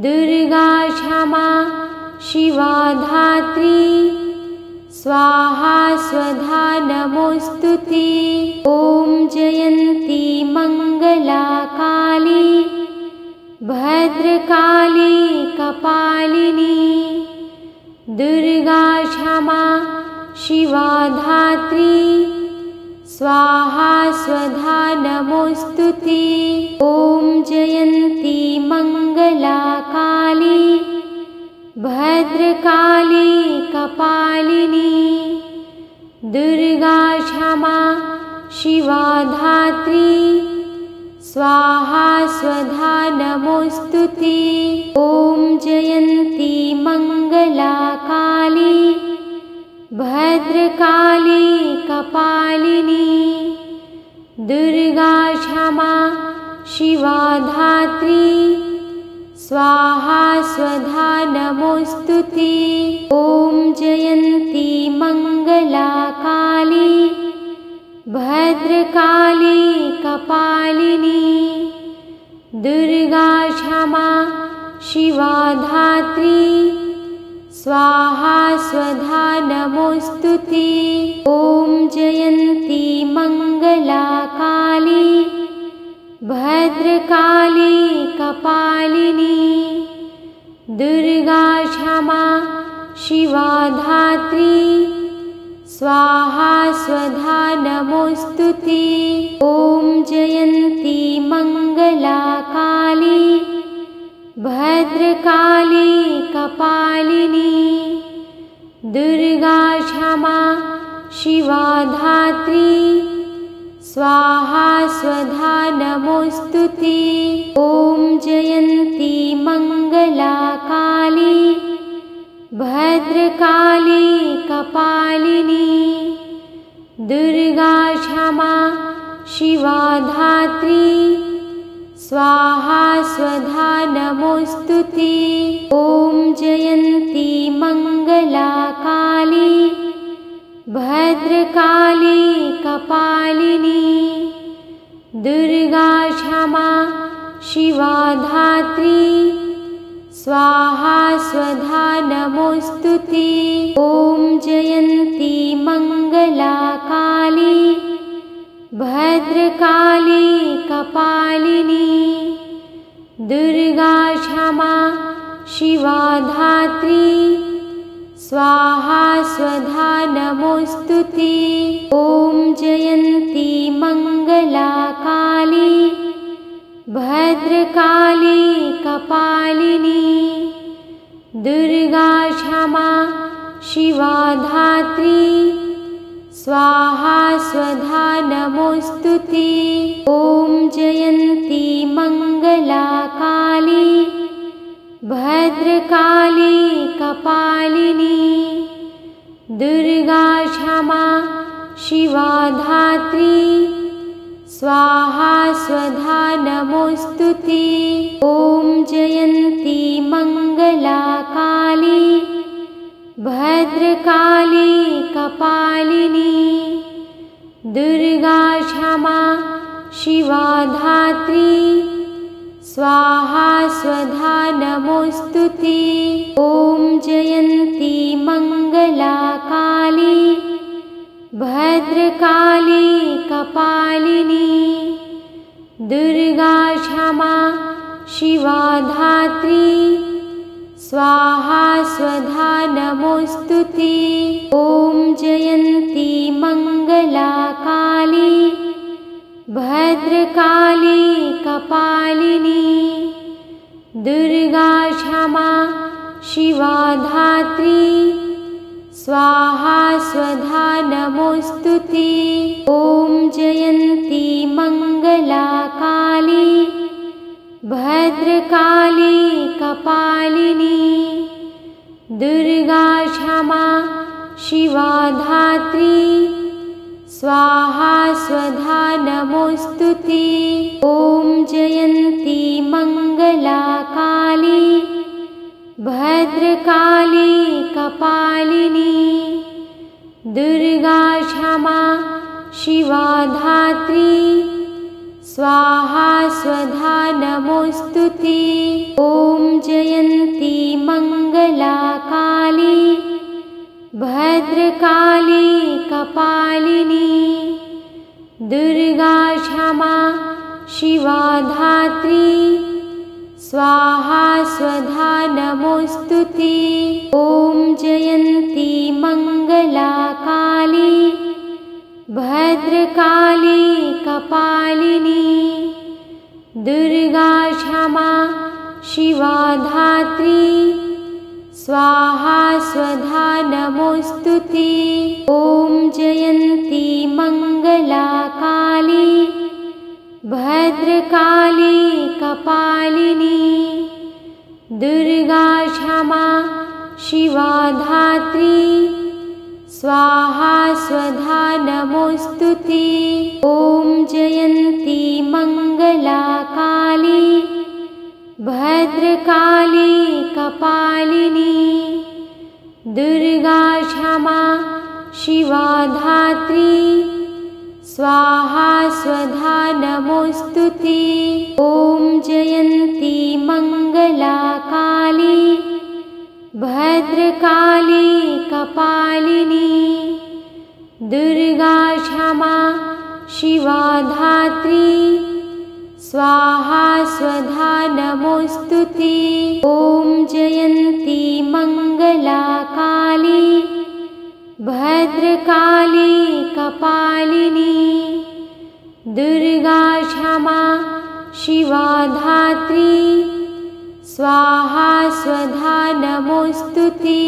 दुर्गा क्षमा शिवा धात्री स्वाहा स्वधा नमोस्तुते। ॐ जयन्ती मंगला काली भद्रकाली कपालिनी दुर्गा क्षमा शिवा धात्री स्वाहा स्वधा नमोस्तुते। ॐ जयन्ती मंगला काली भद्रकाली कपालिनी दुर्गा क्षमा शिवा धात्री स्वाहा स्वधा नमोस्तुते। ॐ जयन्ती मंगला काली भद्रकाली कपालिनी दुर्गा क्षमा शिवा धात्री स्वाहा स्वधा नमोस्तुते। ॐ जयन्ती मंगला काली भद्रकाली कपालिनी दुर्गा क्षमा शिवा धात्री स्वाहा स्वधा नमोस्तुते। ॐ जयन्ती मंगला काली भद्रकाली कपालिनी दुर्गा क्षमा शिवा धात्री स्वाहा स्वधा नमोस्तुते। ॐ जयन्ती मंगला काली भद्रकाली कपालिनी दुर्गा क्षमा शिवा धात्री स्वाहा स्वधा नमोस्तुते। ॐ जयन्ती मंगला काली भद्रकाली कपालिनी दुर्गा क्षमा शिवा धात्री स्वाहा स्वधा नमोस्तुते। ॐ जयन्ती मङ्गला काली भद्रकाली कपालिनी दुर्गा क्षमा शिवा धात्री स्वाहा स्वधा नमोस्तुते। ॐ जयन्ती मङ्गला काली भद्रकाली कपालिनी दुर्गा क्षमा शिवा धात्री स्वाहा स्वधा नमोस्तुते। ॐ जयन्ती मङ्गला काली भद्रकाली कपालिनी दुर्गा क्षमा शिवा धात्री स्वाहा स्वधा नमोस्तुते। ॐ जयन्ती मङ्गला काली भद्रकाली कपालिनी दुर्गा क्षमा शिवा धात्री स्वाहा स्वधा नमोस्तुते। ॐ जयन्ती मङ्गला काली भद्रकाली कपालिनी दुर्गा क्षमा शिवा धात्री स्वाहा स्वधा नमोस्तुते। ॐ जयन्ती मङ्गला काली भद्रकाली कपालिनी दुर्गा क्षमा शिवा धात्री स्वाहा स्वधा नमोस्तुते। ॐ जयन्ती मङ्गला काली भद्रकाली कपालिनी दुर्गा क्षमा शिवा धात्री स्वाहा स्वधा नमोस्तुते। ॐ जयन्ती मङ्गला काली भद्रकाली कपालिनी दुर्गा क्षमा शिवा धात्री स्वाहा स्वधा नमोस्तुते। ॐ जयन्ती मङ्गला काली भद्रकाली कपालिनी दुर्गा क्षमा शिवा धात्री स्वाहा स्वधा नमोस्तुते। ॐ जयन्ती मङ्गला काली भद्रकाली कपालिनी दुर्गा क्षमा शिवा धात्री स्वाहा स्वधा नमोस्तुते। ॐ जयन्ती मङ्गला काली भद्रकाली कपालिनी दुर्गा क्षमा शिवा धात्री स्वाहा स्वधा नमोस्तुते। ॐ जयन्ती मङ्गला काली भद्रकाली कपालिनी दुर्गा क्षमा शिवा धात्री स्वाहा स्वधा नमोस्तुते। ॐ जयन्ती मङ्गला काली भद्रकाली कपालिनी दुर्गा क्षमा शिवा धात्री स्वाहा स्वधा नमोस्तुते। ॐ जयन्ती मङ्गला काली भद्रकाली कपालिनी दुर्गा क्षमा शिवा धात्री स्वाहा स्वधा नमोस्तुते। ॐ जयन्ती मङ्गला काली भद्रकाली कपालिनी दुर्गा क्षमा शिवा धात्री स्वाहा स्वधा नमोस्तुते।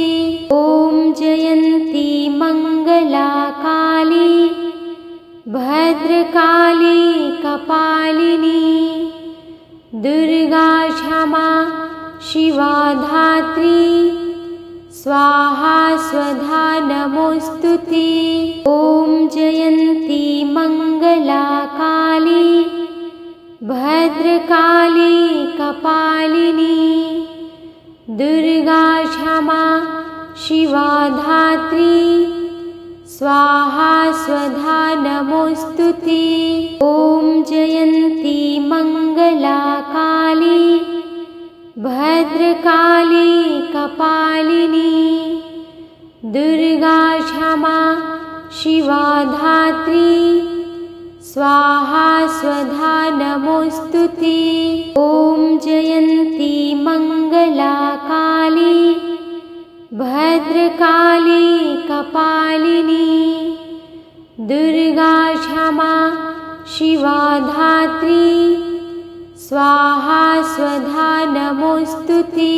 ॐ जयन्ती मङ्गला काली भद्रकाली कपालिनी दुर्गा क्षमा शिवा धात्री स्वाहा स्वधा नमोस्तुते। ॐ जयन्ती मङ्गला काली भद्रकाली कपालिनी दुर्गा क्षमा शिवा धात्री स्वाहा स्वधा नमोस्तुते। ॐ जयन्ती मंगला काली भद्रकाली कपालिनी दुर्गा क्षमा शिवा धात्री स्वाहा स्वधा नमोस्तुते। ॐ जयन्ती मंगला काली भद्रकाली कपालिनी दुर्गा क्षमा शिवा धात्री स्वाहा स्वधा नमोस्तुते।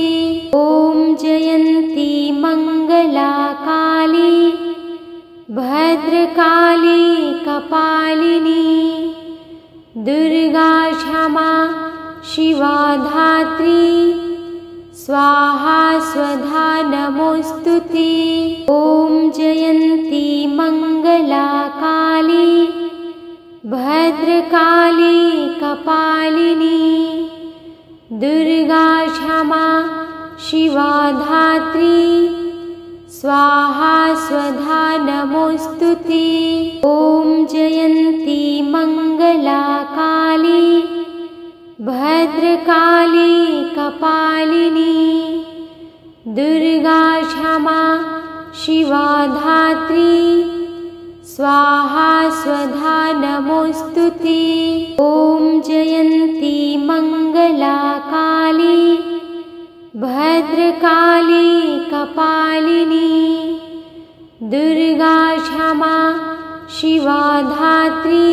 ॐ जयन्ती मंगला काली भद्रकाली कपालिनी दुर्गा क्षमा शिवा धात्री स्वाहा स्वधा नमोस्तुते। ॐ जयन्ती मंगला काली भद्रकाली कपालिनी दुर्गा क्षमा शिवा धात्री स्वाहा स्वधा नमोस्तुते। ॐ जयन्ती मंगला काली भद्रकाली कपालिनी दुर्गा क्षमा शिवा धात्री स्वाहा स्वधा नमोस्तुते। ॐ जयन्ती मंगला काली भद्रकाली कपालिनी दुर्गा क्षमा शिवा धात्री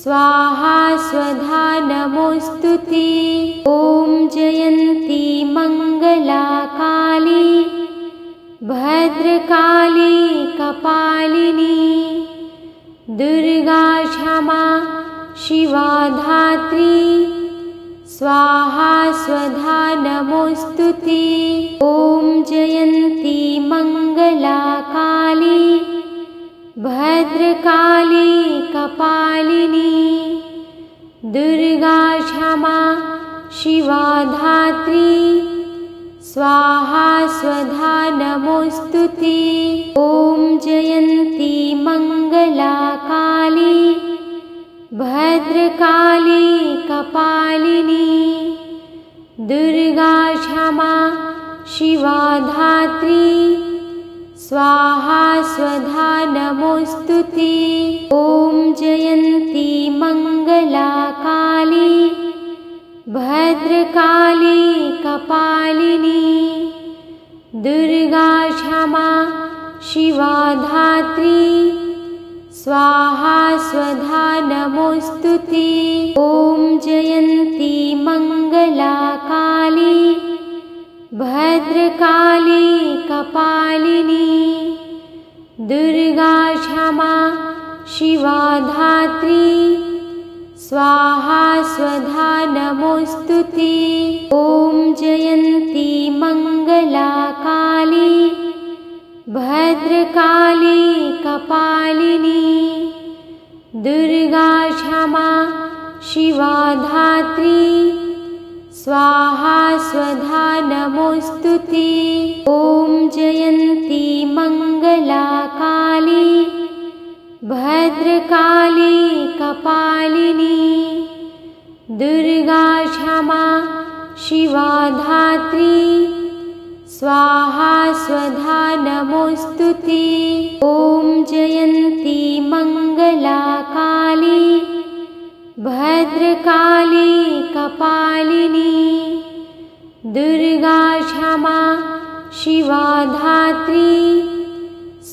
स्वाहा स्वधा नमोस्तुते। ॐ जयन्ती मंगला काली भद्रकाली कपालिनी दुर्गा क्षमा शिवा धात्री स्वाहा स्वधा नमोस्तुते। ॐ जयन्ती मंगला काली भद्रकाली कपालिनी दुर्गा क्षमा शिवा धात्री स्वाहा स्वधा नमोस्तुते। ॐ जयन्ती मंगला काली भद्रकाली कपालिनी दुर्गा क्षमा शिवा धात्री स्वाहा स्वधा नमोस्तुते। ॐ जयन्ती मंगला काली भद्रकाली कपालिनी दुर्गा क्षमा शिवा धात्री स्वाहा स्वधा नमोस्तुते। ॐ जयन्ती मंगला काली भद्रकाली कपालिनी दुर्गा क्षमा शिवा धात्री स्वाहा स्वधा नमोस्तुते। ॐ जयन्ती मंगला काली भद्रकाली कपालिनी दुर्गा क्षमा शिवा धात्री स्वाहा स्वधा नमोस्तुते। ॐ जयन्ती मंगला काली भद्रकाली कपालिनी दुर्गा क्षमा शिवा धात्री स्वाहा स्वधा नमोस्तुते। ॐ जयन्ती मंगला काली भद्रकाली कपालिनी दुर्गा क्षमा शिवा धात्री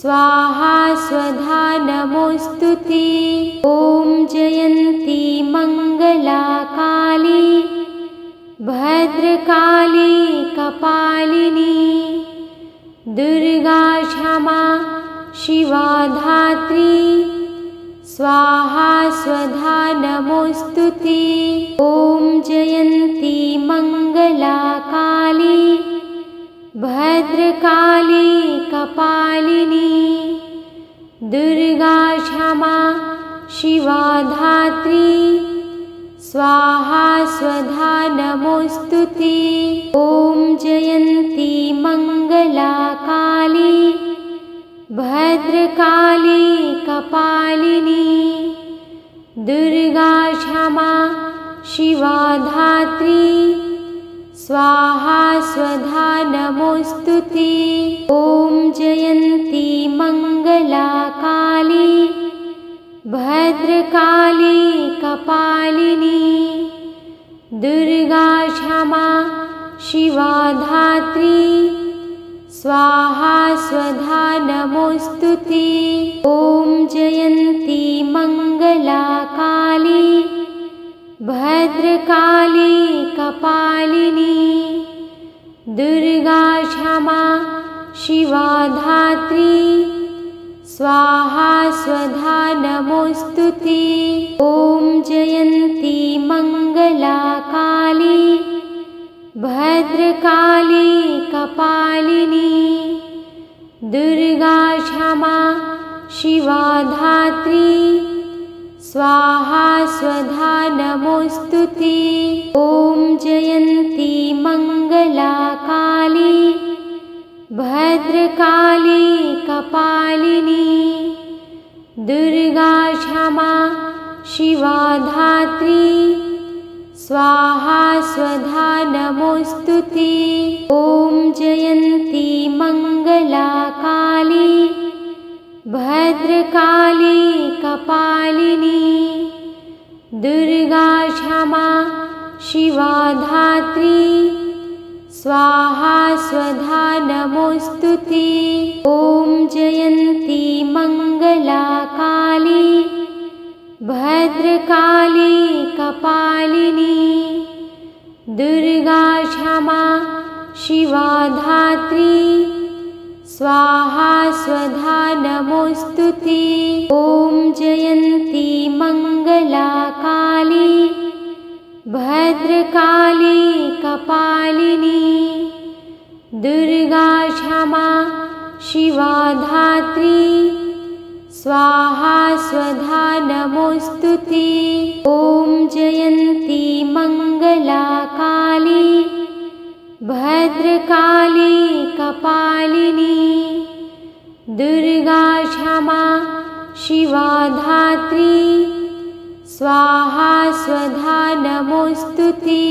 स्वाहा स्वधा नमोस्तुते। ॐ जयन्ती मंगला काली भद्रकाली कपालिनी दुर्गा क्षमा शिवा धात्री स्वाहा स्वधा नमोस्तुते। ॐ जयन्ती मंगला काली भद्रकाली कपालिनी दुर्गा क्षमा शिवा धात्री स्वाहा स्वधा नमोऽस्तु ते। ॐ जयन्ती मङ्गला काली भद्रकाली कपालिनी दुर्गा क्षमा शिवा धात्री स्वाहा स्वधा नमोऽस्तु ते। ॐ जयन्ती मङ्गला काली भद्रकाली कपालिनी दुर्गा क्षमा शिवा धात्री स्वाहा स्वधा नमोऽस्तु ते। ॐ जयन्ती मङ्गला काली भद्रकाली कपालिनी दुर्गा क्षमा शिवा धात्री स्वाहा स्वधा नमोऽस्तु ते। ॐ जयन्ती मङ्गला काली भद्रकाली कपालिनी दुर्गा क्षमा शिवा धात्री स्वाहा स्वधा नमोऽस्तु ते। ॐ जयन्ती मङ्गला काली भद्रकाली कपालिनी दुर्गा क्षमा शिवा धात्री स्वाहा स्वधा नमोऽस्तु ते। ॐ जयन्ती मङ्गला काली भद्रकाली कपालिनी दुर्गा क्षमा शिवा धात्री स्वाहा स्वधा नमोऽस्तु ते। ॐ जयन्ती मङ्गला काली भद्रकाली कपालिनी दुर्गा क्षमा शिवा धात्री स्वाहा स्वधा नमोऽस्तु ते। ॐ जयन्ती मङ्गला काली भद्रकाली कपालिनी दुर्गा क्षमा शिवा धात्री स्वाहा स्वधा नमोऽस्तु ते। ॐ जयन्ती मङ्गला काली भद्रकाली कपालिनी दुर्गा क्षमा शिवा धात्री स्वाहा स्वधा नमोऽस्तु ते।